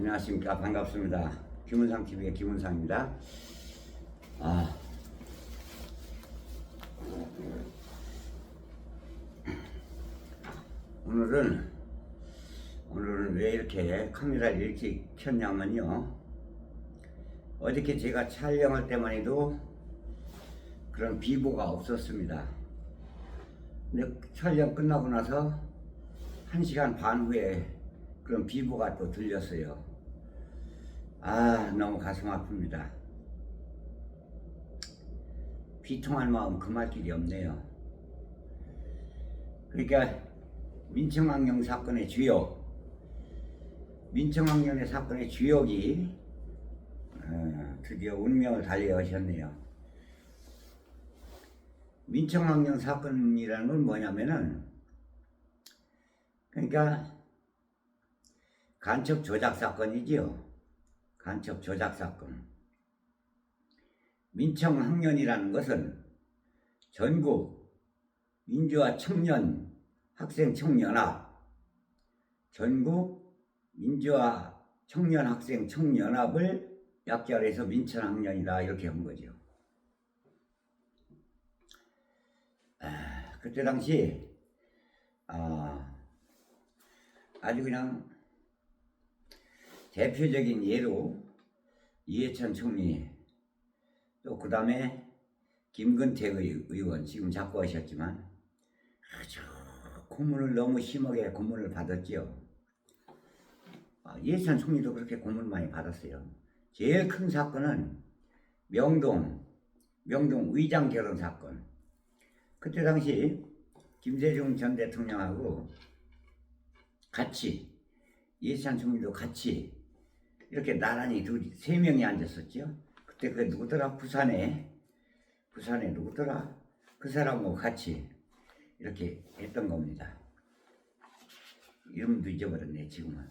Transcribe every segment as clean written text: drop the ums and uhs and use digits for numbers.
안녕하십니까. 반갑습니다. 김은상TV의 김은상입니다. 오늘은 왜 이렇게 카메라를 일찍 켰냐면요, 어저께 제가 촬영할 때만 해도 그런 비보가 없었습니다. 근데 촬영 끝나고 나서 1시간 반 후에 그런 비보가 또 들렸어요. 너무 가슴 아픕니다. 비통한 마음 금할 길이 없네요. 그러니까 민청학령 사건의 주역, 민청학령의 사건의 주역이 드디어 운명을 달리하셨네요. 민청학령 사건이라는 건 뭐냐면은, 그러니까 간첩 조작 사건이지요. 간첩 조작 사건. 민청학년이라는 것은 전국 민주화 청년 학생 청년합, 전국 민주화 청년 학생 청년합을 약자로 해서 민청학년이다 이렇게 한 거죠. 그때 당시 아주 그냥 대표적인 예로 이해찬 총리, 또 그 다음에 김근태 의원, 지금 자꾸 하셨지만 아주 고문을 너무 심하게 고문을 받았죠. 이해찬 총리도 그렇게 고문 많이 받았어요. 제일 큰 사건은 명동 의장 결혼 사건. 그때 당시 김대중 전 대통령하고 같이, 이해찬 총리도 같이 이렇게 나란히 세 명이 앉았었죠. 그때 그 누구더라? 부산에 누구더라? 그 사람하고 같이 이렇게 했던 겁니다. 이름도 잊어버렸네 지금은.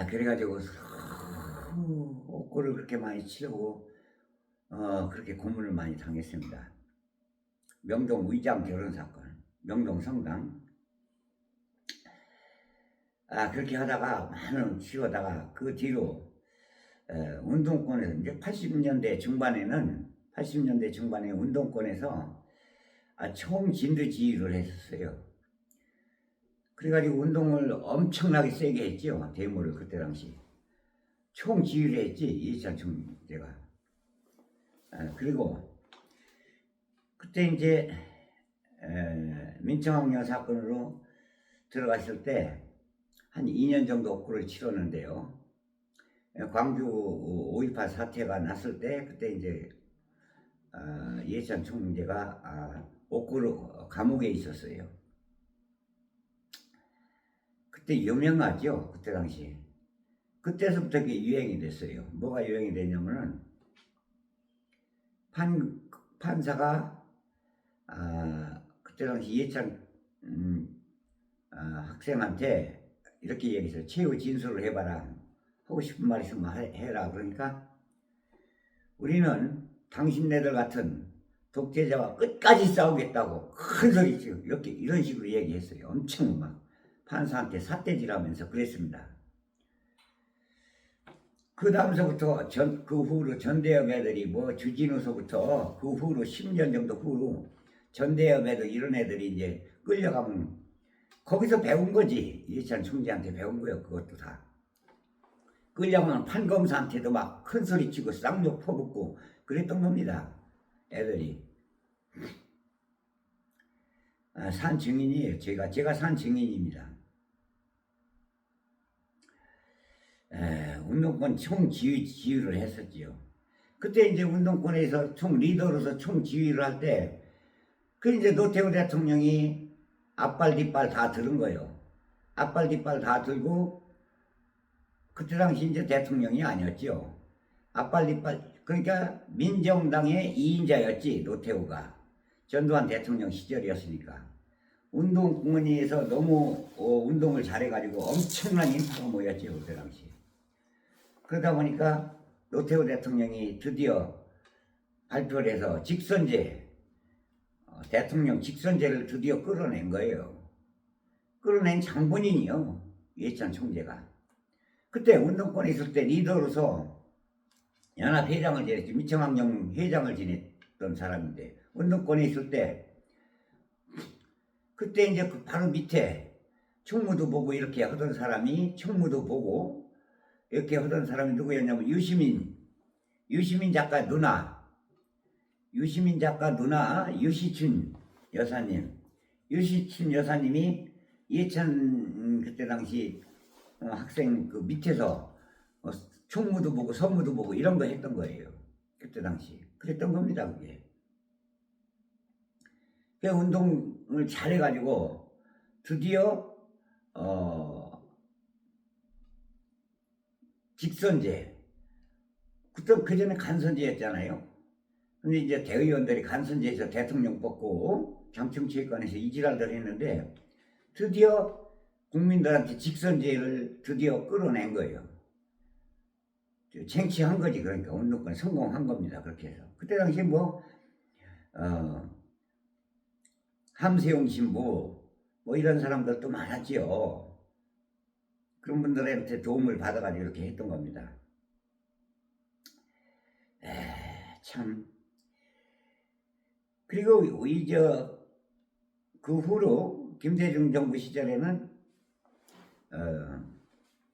그래가지고 옥고를 그렇게 많이 치르고 그렇게 고문을 많이 당했습니다. 명동 의장 결혼 사건, 명동 성당. 그렇게 하다가 많은 치우다가 그 뒤로 운동권에서 이제 80년대 중반에 운동권에서 총진두지휘를 했었어요. 그래가지고 운동을 엄청나게 세게 했죠. 데모를 그때 당시 총지휘를 했지, 이해찬 총리가. 그리고 그때 이제 민청학령 사건으로 들어갔을 때 한 2년 정도 옥고를 치렀는데요. 광주 5.18 사태가 났을 때 그때 이제 이해찬 총리가 옥고로 감옥에 있었어요. 그때 유명하죠. 그때 당시. 그때서부터 그게 유행이 됐어요. 뭐가 유행이 됐냐면은 판사가 그때 당시 이해찬 학생한테 이렇게 얘기했어요. 최후 진술을 해봐라. 하고 싶은 말 있으면 해라. 그러니까 우리는 당신네들 같은 독재자와 끝까지 싸우겠다고 큰 소리 치고 이런 식으로 얘기했어요. 엄청 막 판사한테 삿대질하면서 그랬습니다. 그 다음서부터 그 후로 전대협 애들이 주진우서부터 그 후로 10년 정도 후로 전대협 애들 이런 애들이 이제 끌려가면 거기서 배운 거지. 이해찬 총리한테 배운 거예요. 그것도 다. 끌려가면 판검사한테도 막 큰 소리 치고 쌍욕 퍼붓고 그랬던 겁니다. 애들이. 산 증인이에요. 제가 산 증인입니다. 운동권 총지휘를 했었지요. 그때 이제 운동권에서 리더로서 총지휘를 할 때, 이제 노태우 대통령이 앞발 뒷발 다 들은 거예요. 앞발 뒷발 다 들고, 그때 당시 이제 대통령이 아니었죠. 앞발 뒷발, 그러니까 민정당의 2인자였지, 노태우가. 전두환 대통령 시절이었으니까. 운동권에서 너무 운동을 잘해가지고 엄청난 인파가 모였죠, 그때 당시. 그러다 보니까 노태우 대통령이 드디어 발표를 해서 대통령 직선제를 드디어 끌어낸 거예요. 끌어낸 장본인이요. 이해찬 총재가. 그때 운동권에 있을 때 리더로서 연합회장을 지냈지, 미청학령 회장을 지냈던 사람인데, 운동권에 있을 때 그때 이제 그 바로 밑에 총무도 보고 이렇게 하던 사람이, 총무도 보고 이렇게 하던 사람이 누구였냐면 유시민 작가 누나, 유시춘 여사님, 유시춘 여사님이 이해찬 그때 당시 학생 그 밑에서 총무도 보고 선무도 보고 이런 거 했던 거예요. 그때 당시 그랬던 겁니다. 그게. 그 운동을 잘해가지고 드디어 직선제, 그때 그 전에 간선제였잖아요. 근데 이제 대의원들이 간선제에서 대통령 뽑고 장충체육관에서 이지랄들 했는데 드디어 국민들한테 직선제를 드디어 끌어낸 거예요. 쟁취한 거지. 그러니까 운동권 성공한 겁니다. 그렇게 해서 그때 당시 뭐 함세용 신부 뭐 이런 사람들도 많았지요. 그런 분들한테 도움을 받아가지고 이렇게 했던 겁니다. 참. 그리고 그 후로 김대중 정부 시절에는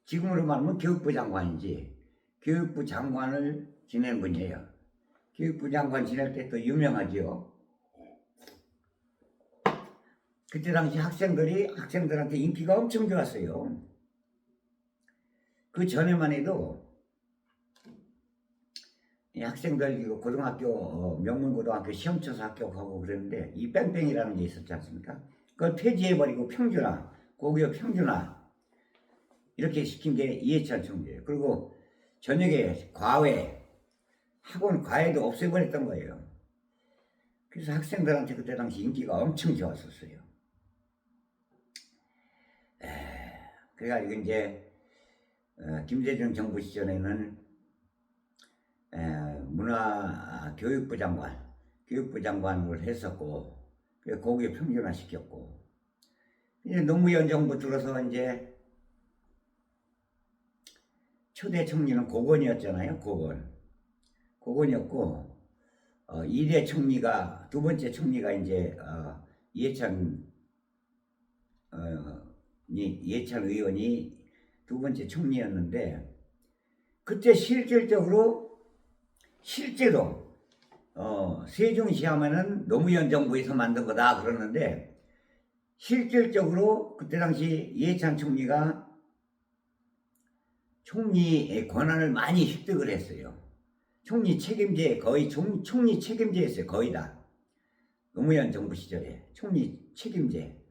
지금으로 말하면 교육부 장관이지, 교육부 장관을 지낸 분이에요. 교육부 장관 지낼 때 또 유명하지요. 그때 당시 학생들한테 인기가 엄청 좋았어요. 그 전에만 해도 학생들 고등학교 명문고등학교 시험 쳐서 합격하고 그랬는데 이 뺑뺑이라는 게 있었지 않습니까? 그걸 폐지해버리고 평준화, 고교 평준화 이렇게 시킨 게 이해찬 총재예요. 그리고 저녁에 학원 과외도 없애버렸던 거예요. 그래서 학생들한테 그때 당시 인기가 엄청 좋았었어요. 그래가지고 이제 김대중 정부 시절에는 교육부 장관을 했었고, 고교 평준화 시켰고, 이제 노무현 정부 들어서 이제 초대 총리는 고건이었잖아요. 고건이었고, 2대 총리가, 두 번째 총리가 이제 이해찬 의원이 두 번째 총리였는데, 그때 실제로 세종시 하면은 노무현 정부에서 만든 거다 그러는데, 실질적으로 그때 당시 이해찬 총리가 총리의 권한을 많이 획득을 했어요. 총리 책임제였어요. 거의 다. 노무현 정부 시절에 총리 책임제.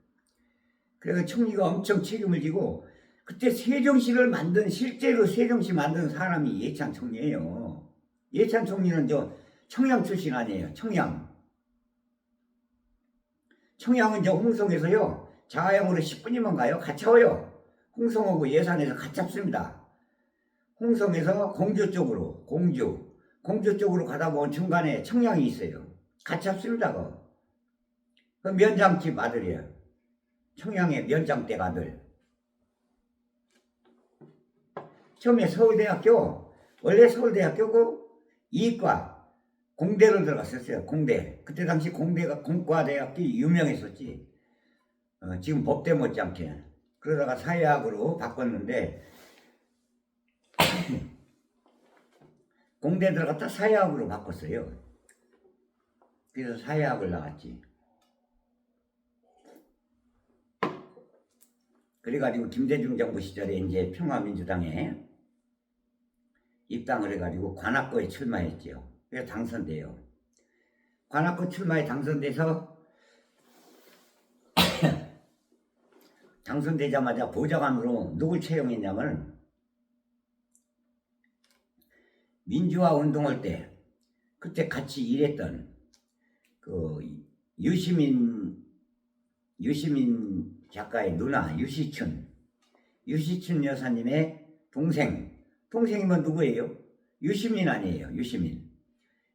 그래서 총리가 엄청 책임을 지고, 그때 실제로 세종시 만든 사람이 이해찬 총리예요. 이해찬 총리는 청양 출신 아니에요. 청양은 홍성에서요, 자가용으로 10분이면 가요. 가차워요. 홍성하고 예산에서 가깝습니다. 홍성에서 공주 쪽으로 가다 보면 중간에 청양이 있어요. 가깝습니다. 그 면장집 아들이에요. 청양의 면장댁 아들. 처음에 원래 서울대학교고 이과 공대로 들어갔었어요. 공대. 그때 당시 공과대학이 유명했었지. 지금 법대 못지않게. 그러다가 사회학으로 바꿨는데 공대 들어갔다 사회학으로 바꿨어요. 그래서 사회학을 나왔지. 그래가지고 김대중 정부 시절에 이제 평화민주당에 입당을 해가지고 관악구에 출마했지요. 그래서 당선돼요. 관악구 출마에 당선돼서 당선되자마자 보좌관으로 누굴 채용했냐면, 민주화 운동할 때 그때 같이 일했던 그 유시민 작가의 누나 유시춘 여사님의 동생이면 누구예요? 유시민 아니에요.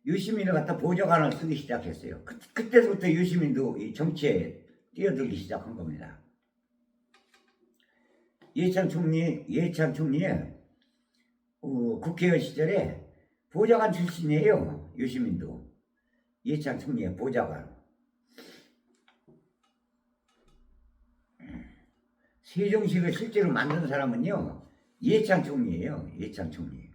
유시민을 갖다 보좌관을 쓰기 시작했어요. 그때부터 유시민도 이 정치에 뛰어들기 시작한 겁니다. 이해찬 총리의 국회의원 시절에 보좌관 출신이에요. 유시민도. 이해찬 총리의 보좌관. 세종시를 실제로 만든 사람은요, 이해찬 총리예요. 이해찬 총리.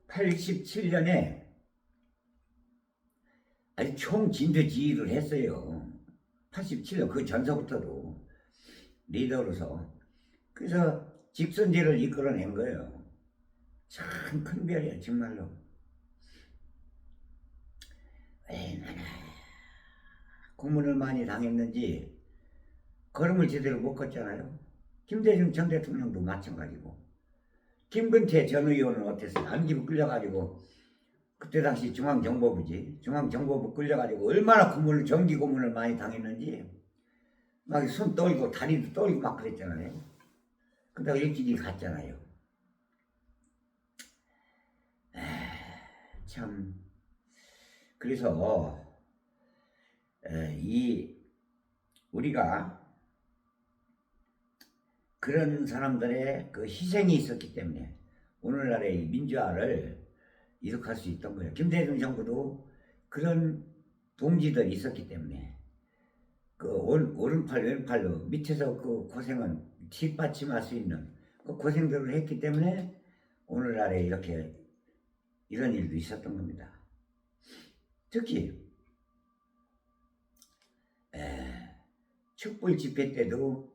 (87년에) 아주 총진두지휘를 했어요. 87년 그 전서부터도 리더로서. 그래서 직선제를 이끌어낸 거예요. 참 큰 별이에요, 정말로. 얼마나 고문을 많이 당했는지 걸음을 제대로 못 걷잖아요. 김대중 전 대통령도 마찬가지고. 김근태 전 의원은 어땠어요? 안기부 끌려가지고, 그때 당시 중앙정보부 끌려가지고 얼마나 정기 고문을 많이 당했는지 막 손 떨고 다리도 떨고 막 그랬잖아요. 그러다가 일찍이 갔잖아요. 참. 그래서 우리가 그런 사람들의 그 희생이 있었기 때문에 오늘날의 민주화를 이룩할 수 있던 거예요. 김대중 정부도 그런 동지들이 있었기 때문에 그 오른팔 왼팔로 밑에서 그 고생은 뒷받침할 수 있는 그 고생들을 했기 때문에 오늘날에 이렇게 이런 일도 있었던 겁니다. 특히 촛불 집회 때도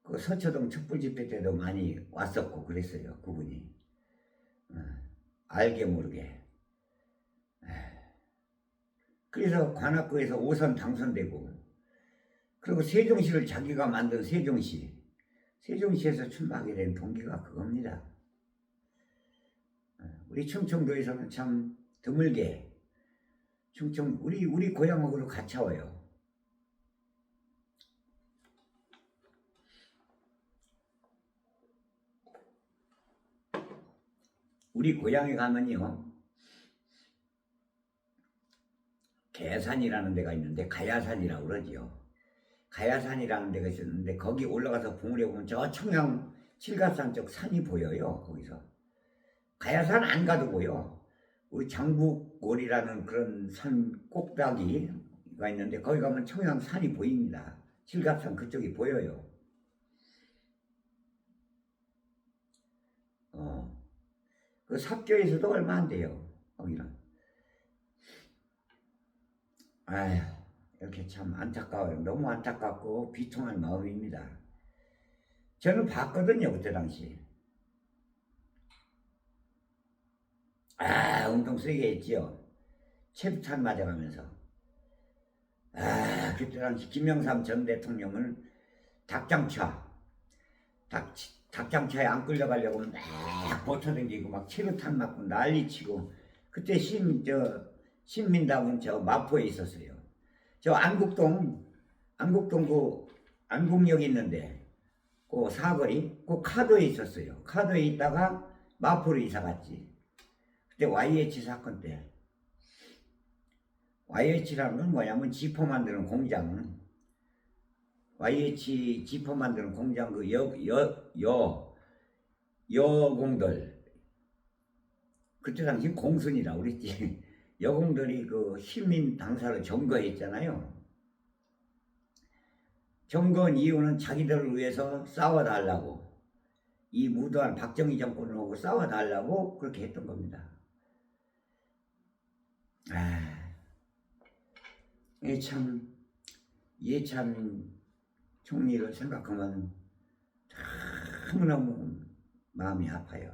그 서초동 촛불 집회 때도 많이 왔었고 그랬어요. 그분이 알게 모르게. 그래서 관악구에서 5선 당선되고, 그리고 세종시를 자기가 만든 세종시에서 출마하게 된 동기가 그겁니다. 우리 충청도에서는 참 드물게 우리 고향하고도 가까워요. 우리 고향에 가면요, 계산이라는 데가 있는데 가야산이라고 그러지요. 가야산이라는 데가 있었는데 거기 올라가서 봉우리 보면 저 청양 칠갑산 쪽 산이 보여요. 거기서 가야산 안 가도 보여. 우리 장북골이라는 그런 산 꼭대기가 있는데 거기 가면 청양 산이 보입니다. 칠갑산 그쪽이 보여요. 그 삽교에서도 얼마 안 돼요. 거기는. 아휴, 이렇게 참 안타까워요. 너무 안타깝고 비통한 마음입니다. 저는 봤거든요, 그때 당시. 운동 세게 했지요. 체류탄 맞아가면서. 그때 당시 김영삼 전 대통령은 닭장차에 안 끌려가려고 막 버텨댕기고 막 체류탄 맞고 난리치고. 그때 신민당은 저 마포에 있었어요. 저 안국동 그 안국역 있는데 그 사거리 그 카도에 있었어요. 카도에 있다가 마포로 이사 갔지. 그때 YH 사건 때. YH라는 건 뭐냐면 지퍼 만드는 공장. YH 지퍼 만드는 공장 그 여공들. 그때 당시 공순이라 그랬지. 여공들이 그 시민 당사를 점거했잖아요. 점거한 이유는 자기들을 위해서 싸워달라고. 이 무도한 박정희 정권을 하고 싸워달라고 그렇게 했던 겁니다. 이해찬 총리를 생각하면 너무너무 마음이 아파요.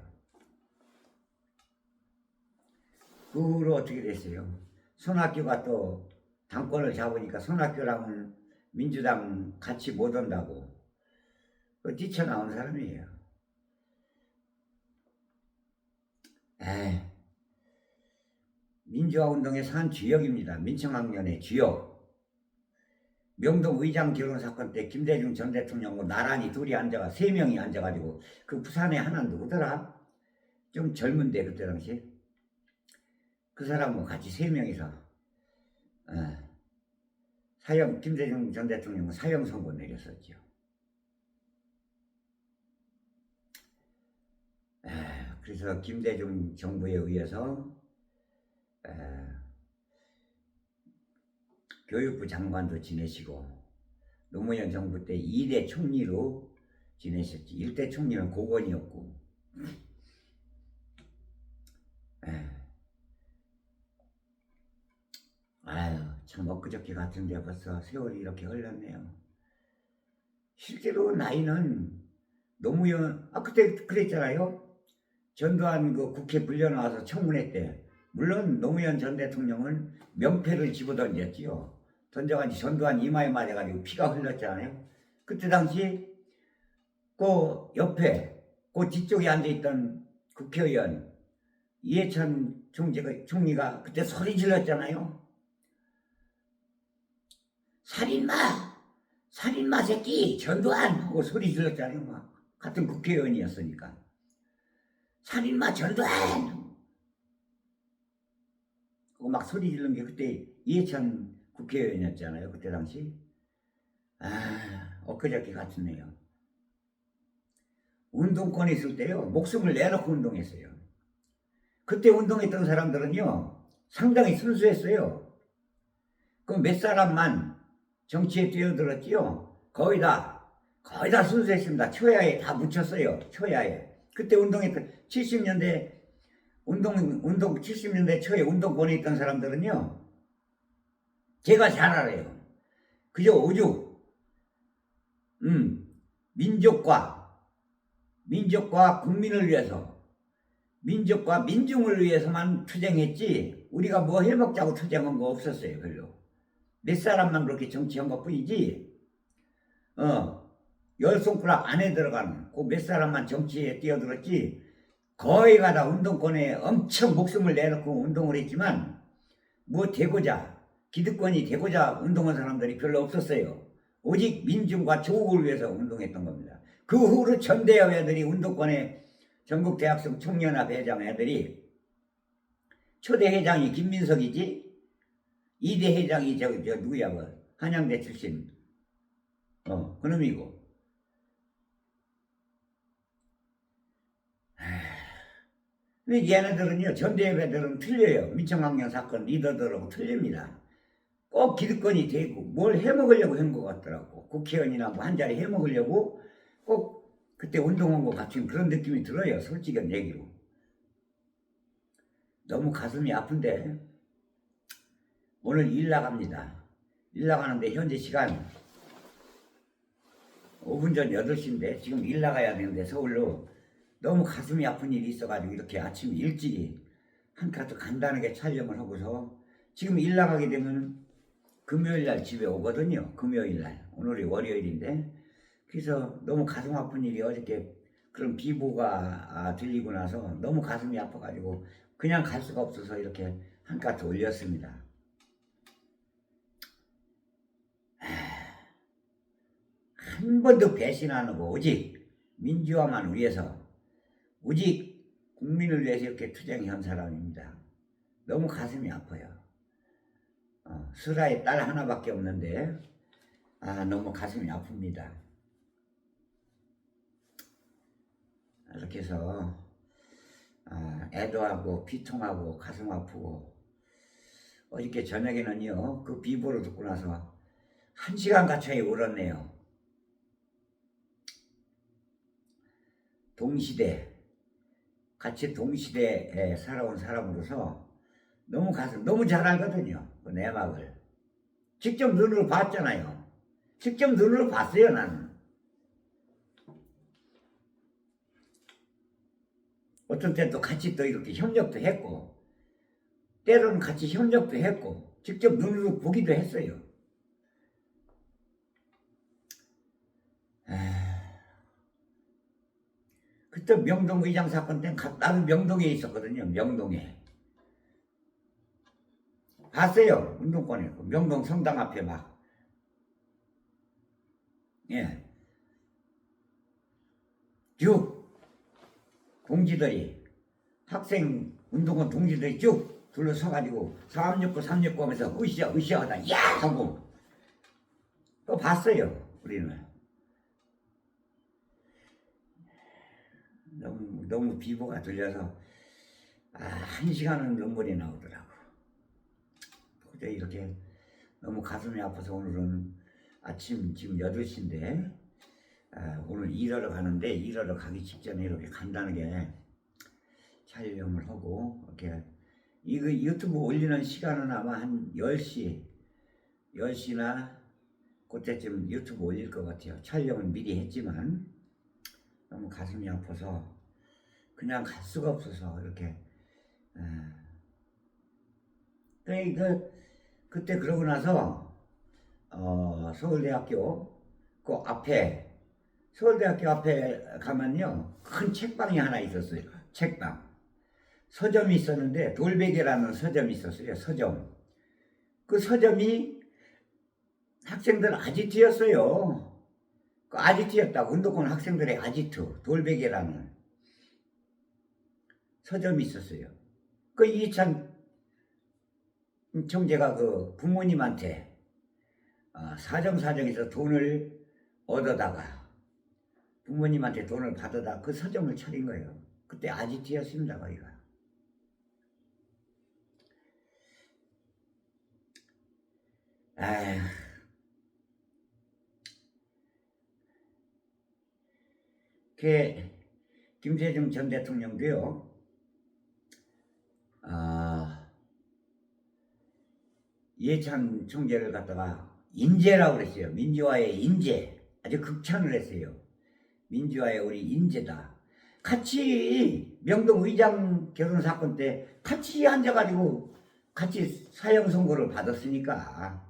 그 후로 어떻게 됐어요? 손학규가 또 당권을 잡으니까 손학규랑은 민주당 같이 못 온다고 뛰쳐나온 사람이에요. 민주화운동의 산 주역입니다. 민청학년의 주역. 명동 의장 결혼 사건 때 김대중 전 대통령과 나란히 둘이 앉아가 3명이 앉아가지고 그 부산에 하나 누구더라? 좀 젊은데 그때 당시 그 사람과 같이 3명이서 김대중 전 대통령은 사형 선고 내렸었죠. 그래서 김대중 정부에 의해서 교육부 장관도 지내시고 노무현 정부 때 2대 총리로 지내셨지. 1대 총리는 고건이었고. 아유, 참 엊그저께 같은데 벌써 세월이 이렇게 흘렀네요. 실제로 나이는 노무현, 그때 그랬잖아요. 전두환 그 국회 불려 나와서 청문회 때, 물론 노무현 전 대통령은 명패를 집어던졌지요. 던져가지고 전두환 이마에 맞아가지고 피가 흘렀잖아요. 그때 당시 그 옆에 그 뒤쪽에 앉아있던 국회의원 이해찬 총리가 그때 소리 질렀잖아요. 살인마 새끼 전두환 하고 소리 질렀잖아요. 막 같은 국회의원이었으니까 살인마 전두환 하고 막 소리 지른 게 그때 이해찬 국회의원이었잖아요. 그때 당시. 엊그저께 같으네요. 운동권에 있을 때요, 목숨을 내놓고 운동했어요. 그때 운동했던 사람들은요, 상당히 순수했어요. 그 몇 사람만 정치에 뛰어들었지요. 거의 다 순수했습니다. 초야에 다 묻혔어요. 초야에. 그때 운동했던 70년대 70년대 초에 운동권에 있던 사람들은요, 제가 잘 알아요. 그저 오죽 민족과 국민을 위해서, 민족과 민중을 위해서만 투쟁했지 우리가 뭐 해먹자고 투쟁한 거 없었어요. 별로. 몇 사람만 그렇게 정치한 것 뿐이지, 열 손가락 안에 들어가는 그 몇 사람만 정치에 뛰어들었지, 거의가 다 운동권에 엄청 목숨을 내놓고 운동을 했지만 뭐 되고자, 기득권이 되고자 운동한 사람들이 별로 없었어요. 오직 민중과 조국을 위해서 운동했던 겁니다. 그 후로 전대협 애들이 운동권에 전국대학생 총연합 회장 애들이, 초대 회장이 김민석이지, 2대 회장이 저 누구야, 뭐 한양대 출신 그놈이고. 근데 얘네들은요, 전대협 애들은 틀려요. 민청학년 사건 리더들하고 틀립니다. 꼭 기득권이 되고 뭘 해먹으려고 한 것 같더라고. 국회의원이나 뭐 한 자리 해먹으려고 꼭 그때 운동한 것 같은 그런 느낌이 들어요. 솔직한 얘기로. 너무 가슴이 아픈데 오늘 일 나갑니다. 일 나가는데 현재 시간 5분 전 8시인데 지금 일 나가야 되는데 서울로 너무 가슴이 아픈 일이 있어가지고 이렇게 아침 일찍이 한 카드 간단하게 촬영을 하고서 지금 일 나가게 되면 금요일날 집에 오거든요. 금요일날. 오늘이 월요일인데. 그래서 너무 가슴 아픈 일이 어저께 그런 비보가 들리고 나서 너무 가슴이 아파가지고 그냥 갈 수가 없어서 이렇게 한 카드 올렸습니다. 한 번도 배신 안 하고 오직 민주화만 위해서, 오직 국민을 위해서 이렇게 투쟁한 사람입니다. 너무 가슴이 아파요. 슬아의 딸 하나밖에 없는데 너무 가슴이 아픕니다. 이렇게 해서 애도하고 피통하고 가슴 아프고, 어저께 저녁에는요, 그 비보를 듣고 나서 1시간 가까이 울었네요. 같이 동시대에 살아온 사람으로서 너무 잘 알거든요. 그 내막을. 직접 눈으로 봤잖아요. 직접 눈으로 봤어요, 나는. 어떤 때 또 같이 또 이렇게 협력도 했고, 때로는 같이 협력도 했고, 직접 눈으로 보기도 했어요. 그때 명동 의장 사건 때 나도 명동에 있었거든요. 명동에. 봤어요. 운동권에. 명동 성당 앞에 막. 예. 쭉 동지들이, 학생 운동권 동지들이 쭉 둘러서가지고 369 하면서 으쌰 하다 야 하고 또 봤어요. 우리는 너무 비보가 들려서 1시간은 눈물이 나오더라고. 도저히 이렇게 너무 가슴이 아파서 오늘은 아침 지금 8시인데 오늘 일하러 가는데 일하러 가기 직전에 이렇게 간단하게 촬영을 하고 이렇게 이거 유튜브 올리는 시간은 아마 한 10시나 그때쯤 유튜브 올릴 것 같아요. 촬영은 미리 했지만 너무 가슴이 아파서 그냥 갈 수가 없어서 이렇게 그때 그러고 나서 서울대학교 서울대학교 앞에 가면요 큰 책방이 하나 있었어요. 책방 서점이 있었는데 돌베개라는 서점이 있었어요. 서점 그 서점이 학생들 아지트였어요. 그 아지트였다. 운동권 학생들의 아지트 돌베개라는 서점이 있었어요. 그 이찬 총재가 그 부모님한테 사정사정해서 돈을 얻어다가 부모님한테 돈을 받아다 그 서점을 차린 거예요. 그때 아지트였습니다. 거기가. 아휴. 김대중 전 대통령도요. 이해찬 총재를 갖다가 인재라고 그랬어요. 민주화의 인재. 아주 극찬을 했어요. 민주화의 우리 인재다. 같이 명동 의장 결혼 사건 때 같이 앉아가지고 같이 사형 선고를 받았으니까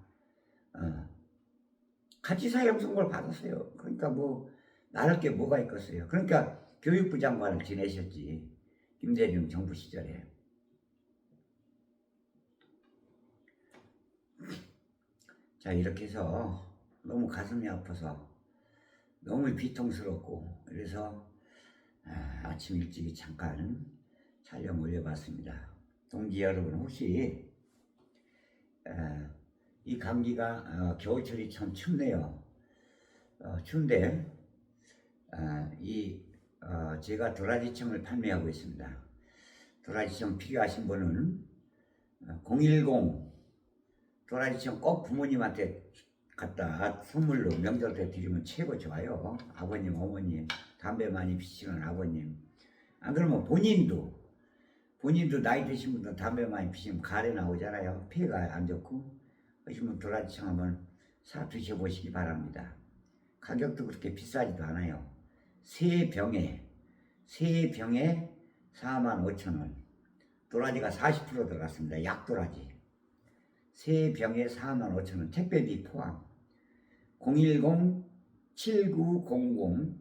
같이 사형 선고를 받았어요. 그러니까 뭐 나를 게 뭐가 있겠어요. 그러니까 교육부 장관을 지내셨지. 김대중 정부 시절에. 자 이렇게 해서 너무 가슴이 아파서 너무 비통스럽고 그래서 아침 일찍이 잠깐 촬영 올려봤습니다. 동지 여러분 혹시 이 감기가 겨울철이 참 춥네요. 추운데 제가 도라지청을 판매하고 있습니다. 도라지청 필요하신 분은 010 도라지청 꼭 부모님한테 갖다 선물로 명절 때 드리면 최고 좋아요. 아버님, 어머님, 담배 많이 피시는 아버님. 안 그러면 본인도 나이 드신 분들 담배 많이 피시면 가래 나오잖아요. 폐가 안 좋고. 그러시면 도라지청 한번 사 드셔보시기 바랍니다. 가격도 그렇게 비싸지도 않아요. 세 병에 45,000원. 도라지가 40% 들어갔습니다. 약도라지. 세 병에 45,000원. 택배비 포함. 010-7900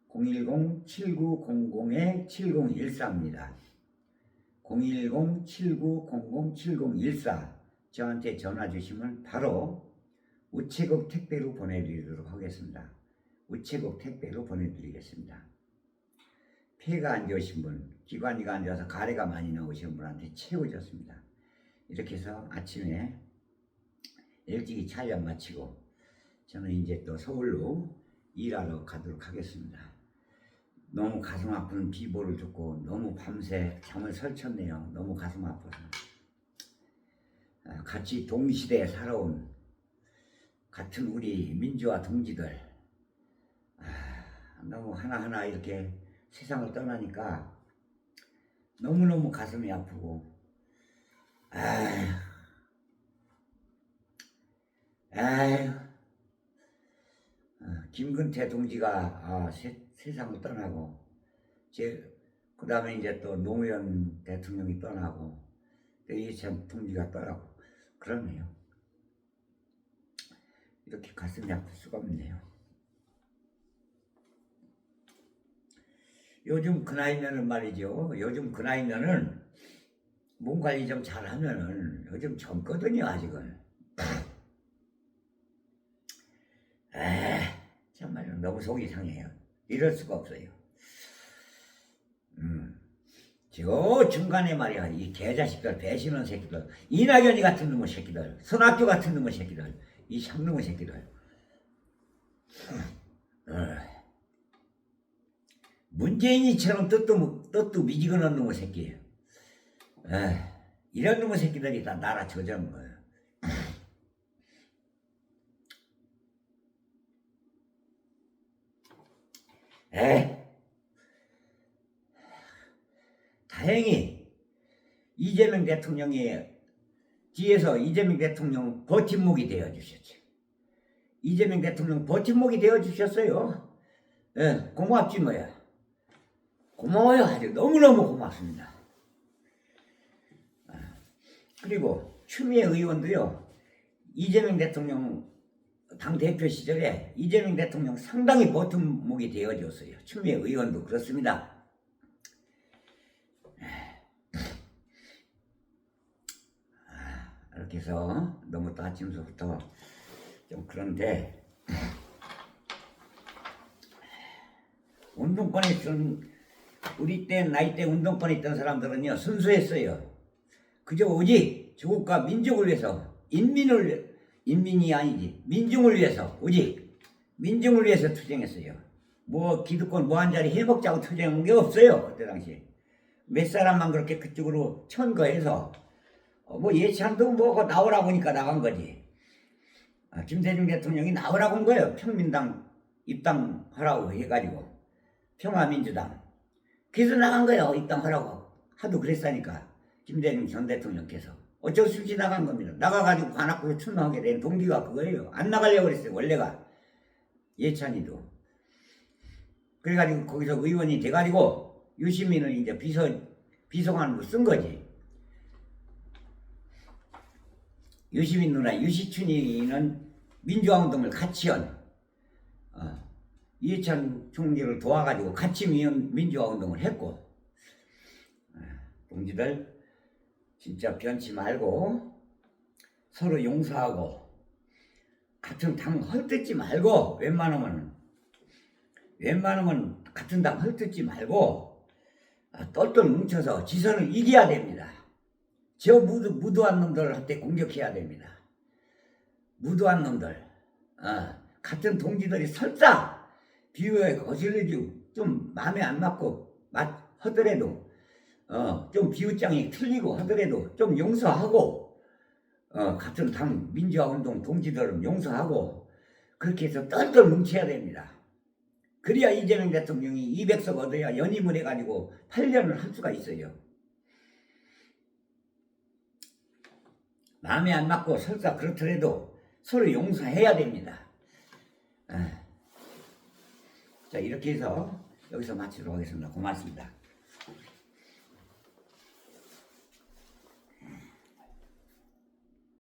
010-7900-7014입니다. 010-7900-7014 저한테 전화 주시면 바로 우체국 택배로 보내드리도록 하겠습니다. 우체국 택배로 보내드리겠습니다. 폐가 안 좋으신 분, 기관지가 안 좋아서 가래가 많이 나오시는 분한테 최고 좋습니다. 이렇게 해서 아침에 일찍이 촬영 마치고 저는 이제 또 서울로 일하러 가도록 하겠습니다. 너무 가슴 아픈 비보를 듣고 너무 밤새 잠을 설쳤네요. 너무 가슴 아파서. 같이 동시대에 살아온 같은 우리 민주화 동지들 너무 하나하나 이렇게 세상을 떠나니까 너무너무 가슴이 아프고 김근태 동지가 세상을 떠나고 그 다음에 이제 또 노무현 대통령이 떠나고 또 이해찬 동지가 떠나고 그러네요. 이렇게 가슴이 아플 수가 없네요. 요즘 그 나이면은 말이죠. 요즘 그 나이면은 몸 관리 좀 잘하면은 요즘 젊거든요. 아직은. 정말 너무 속이 상해요. 이럴 수가 없어요. 저 중간에 말이야 이 개자식들 배신원 새끼들 이낙연이 같은 놈의 새끼들 손학규 같은 놈의 새끼들 이 쌍놈의 새끼들 문재인이처럼 뜻도 미지근한 놈의 새끼 이런 놈의 새끼들이 다 나라 저주하는 거예요. 다행히 이재명 대통령이 뒤에서 이재명 대통령 버팀목이 되어 주셨죠. 이재명 대통령 버팀목이 되어 주셨어요. 고맙지 뭐야. 고마워요. 아주 너무너무 고맙습니다. 그리고 추미애 의원도요. 이재명 대통령 당대표 시절에 이재명 대통령 상당히 버팀목이 되어 줬어요. 추미애 의원도 그렇습니다. 이렇게 해서 너무 또 아침서부터 좀 그런데 운동권에 있던 우리 때 나이 때 운동권에 있던 사람들은요 순수했어요. 그저 오직 조국과 민족을 위해서 인민이 아니지 민중을 위해서 오직 민중을 위해서 투쟁했어요. 뭐 기득권 뭐 한 자리 해먹자고 투쟁한 게 없어요. 그때 당시에 몇 사람만 그렇게 그쪽으로 천거해서 뭐 예찬도 뭐 나오라고 하니까 나간 거지. 김대중 대통령이 나오라고 한 거예요. 평민당 입당하라고 해가지고 평화민주당 그래서 나간 거예요. 입당하라고 하도 그랬으니까 김대중 전 대통령께서 어쩔 수 없이 나간 겁니다. 나가가지고 관악구로 출마하게 된 동기가 그거예요. 안 나가려고 그랬어요. 원래가 예찬이도 그래가지고 거기서 의원이 돼가지고 유시민을 이제 비서관으로 쓴 거지. 유시민 누나 유시춘이는 민주화운동을 같이 한 이해찬 총리를 도와가지고 같이 민주화운동을 했고 동지들 진짜 변치 말고 서로 용서하고 같은 당 헐뜯지 말고 웬만하면 같은 당 헐뜯지 말고 똘똘 뭉쳐서 지선을 이겨야 됩니다. 저 무도한 놈들한테 공격해야 됩니다. 무도한 놈들 같은 동지들이 설사 비유에 거슬리지 좀 마음에 안 맞고 하더라도 좀 비유장이 틀리고 하더라도 좀 용서하고 같은 당 민주화운동 동지들은 용서하고 그렇게 해서 똘똘 뭉쳐야 됩니다. 그래야 이재명 대통령이 200석 얻어야 연임을 해가지고 8년을 할 수가 있어요. 마음에 안 맞고 설사 그렇더라도 서로 용서해야 됩니다. 자 이렇게 해서 여기서 마치도록 하겠습니다. 고맙습니다.